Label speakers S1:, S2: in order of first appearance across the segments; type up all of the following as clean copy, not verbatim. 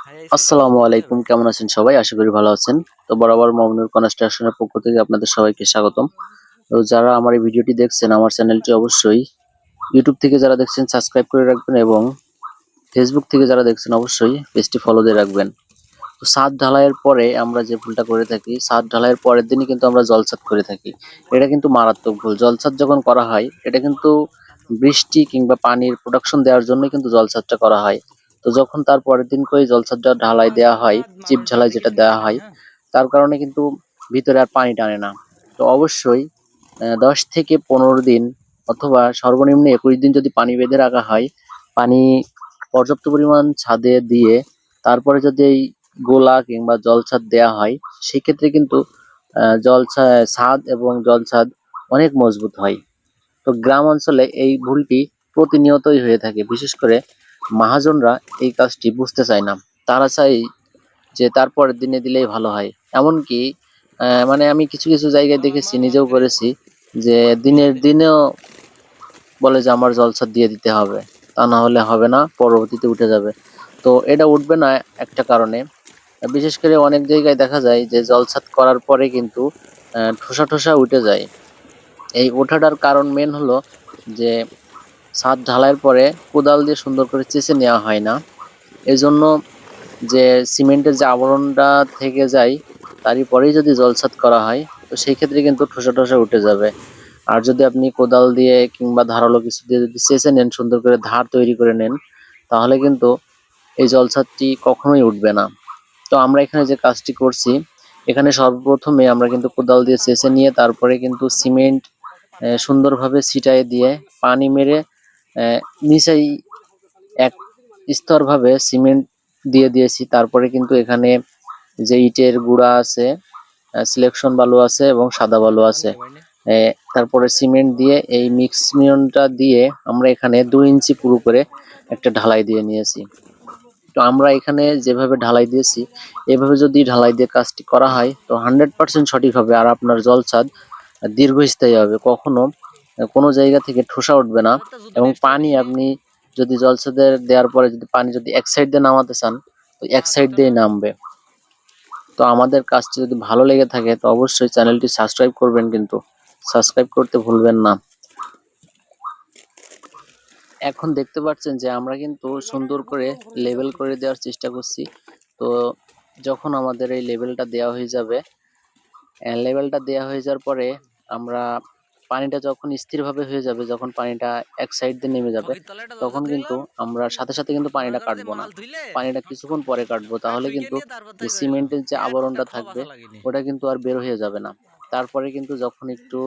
S1: আসসালামু আলাইকুম, কেমন আছেন সবাই? আশা করি ভালো আছেন। তো বরাবর মামুনুর কনস্ট্রাকশনের পক্ষ থেকে আপনাদের সবাইকে স্বাগতম। তো যারা আমার এই ভিডিওটি দেখছেন, আমার চ্যানেলটি অবশ্যই ইউটিউব থেকে যারা দেখছেন সাবস্ক্রাইব করে রাখবেন এবং ফেসবুক থেকে যারা দেখছেন অবশ্যই পেজটি ফলো দিয়ে রাখবেন। তো ছাদ ঢালাইয়ের পরে আমরা যে ভুলটা করে থাকি, ছাদ ঢালাইয়ের পরের দিনই কিন্তু আমরা জলছাদ করে থাকি। এটা কিন্তু মারাত্মক ভুল। জলছাদ যখন করা হয় এটা কিন্তু বৃষ্টি কিংবা পানির প্রোটেকশন দেওয়ার জন্য কিন্তু জলছাদটা করা হয়। তো যখন তার পরের দিন করে জলছাদটা ঢালাই দেওয়া হয়, চিপ ঢালাই যেটা দেওয়া হয়, তার কারণে কিন্তু ভিতরে আর পানি টানে না। তো অবশ্যই 10 থেকে 15 দিন অথবা সর্বনিম্ন 21 দিন যদি পানি বেঁধে রাখা হয়, পানি পর্যাপ্ত পরিমাণ ছাদে দিয়ে তারপরে যদি এই গোলা কিংবা জলছাদ দেয়া হয়, সেক্ষেত্রে কিন্তু ছাদ এবং জলছাদ অনেক মজবুত হয়। তো গ্রাম অঞ্চলে এই ভুলটি প্রতিনিয়তই হয়ে থাকে। বিশেষ করে মহাজনরা এই কাজটি বুঝতে চায় না। তারা চায় যে তার পরের দিনে দিলেই ভালো হয়। এমনকি মানে আমি কিছু কিছু জায়গায় দেখেছি, নিজেও করেছি, যে দিনের দিনেও বলে যে আমার জলছাদ দিয়ে দিতে হবে, তা না হলে হবে না, পরবর্তীতে উঠে যাবে। তো এটা উঠবে না একটা কারণে। বিশেষ করে অনেক জায়গায় দেখা যায় যে জলছাদ করার পরে কিন্তু ঠোসা ঠোসা উঠে যায়। এই ওঠাটার কারণ মেন হলো যে ছাদ ঢালাইয়ের পরে কোদাল দিয়ে সুন্দর করে চেঁচে নেওয়া হয় না। এজন্য যে সিমেন্টের যে আবরণটা থেকে যায়, তারই পরেই যদি জলছাদ করা হয়, তো সেই ক্ষেত্রে কিন্তু ঠোসা ঠোসা উঠে যাবে। আর যদি আপনি কোদাল দিয়ে কিংবা ধারালো কিছু দিয়ে যদি চেঁচে নেন, সুন্দর করে ধার তৈরি করে নেন, তাহলে কিন্তু এই জলছাদটি কখনোই উঠবে না। তো আমরা এখানে যে কাজটি করছি, এখানে সর্বপ্রথমে আমরা কিন্তু কোদাল দিয়ে চেঁচে নিয়ে তারপরে কিন্তু সিমেন্ট সুন্দরভাবে ছিটায় দিয়ে পানি মেরে নিচেই এক স্তরভাবে সিমেন্ট দিয়ে দিয়েছি। তারপরে কিন্তু এখানে যে ইটের গুঁড়া আছে, সিলেকশন বালু আছে এবং সাদা বালু আছে। তারপরে সিমেন্ট দিয়ে এই মিশ্রণটা দিয়ে আমরা এখানে 2 ইঞ্চি পুরো করে একটা ঢালাই দিয়ে নিয়েছি। তো আমরা এখানে যেভাবে ঢালাই দিয়েছি, এভাবে যদি ঢালাই দিয়ে কাজটি করা হয়, তো 100% সঠিক হবে। আর আপনার জলছাদ দীর্ঘস্থায়ী হবে। কখনো কোনো জায়গা থেকে ঠোসা উঠবে না। এবং পানি আপনি যদি জলছাদের দেওয়ার পরে যদি পানি যদি এক সাইড দিয়ে নামাতে চান, তো এক সাইড দিয়েই নামবে। তো আমাদের কাজটি যদি ভালো লেগে থাকে, তো অবশ্যই চ্যানেলটি সাবস্ক্রাইব করবেন, কিন্তু সাবস্ক্রাইব করতে ভুলবেন না। এখন দেখতে পাচ্ছেন যে আমরা কিন্তু সুন্দর করে লেবেল করে দেওয়ার চেষ্টা করছি। তো যখন আমাদের এই লেবেলটা দেওয়া হয়ে যাবে, লেবেলটা দেওয়া হয়ে যাওয়ার পরে আমরা পানিটা যখন স্থিরভাবে হয়ে যাবে, যখন পানিটা এক সাইড দিয়ে নেমে যাবে, তখন কিন্তু আমরা সাথে সাথে কিন্তু পানিটা কাটবো না। পানিটা কিছুক্ষণ পরে কাটবো, তাহলে কিন্তু যে সিমেন্টের যে আবরণটা থাকবে ওটা কিন্তু আর বের হয়ে যাবে না। তারপরে কিন্তু যখন একটু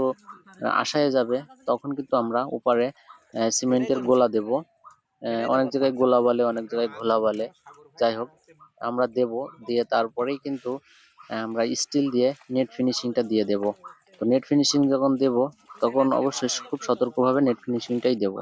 S1: আশায় যাবে, তখন কিন্তু আমরা উপরে সিমেন্টের গোলা দেব। অনেক জায়গায় গোলা বলে, অনেক জায়গায় ঘোলা বলে, যাই হোক আমরা দেব। দিয়ে তারপরেই কিন্তু আমরা স্টিল দিয়ে নেট ফিনিশিংটা দিয়ে দেব। তো নেট ফিনিশিং যখন দেব, তখন অবশ্যই খুব সতর্কভাবে নেট ফিনিশিংটাই দেব।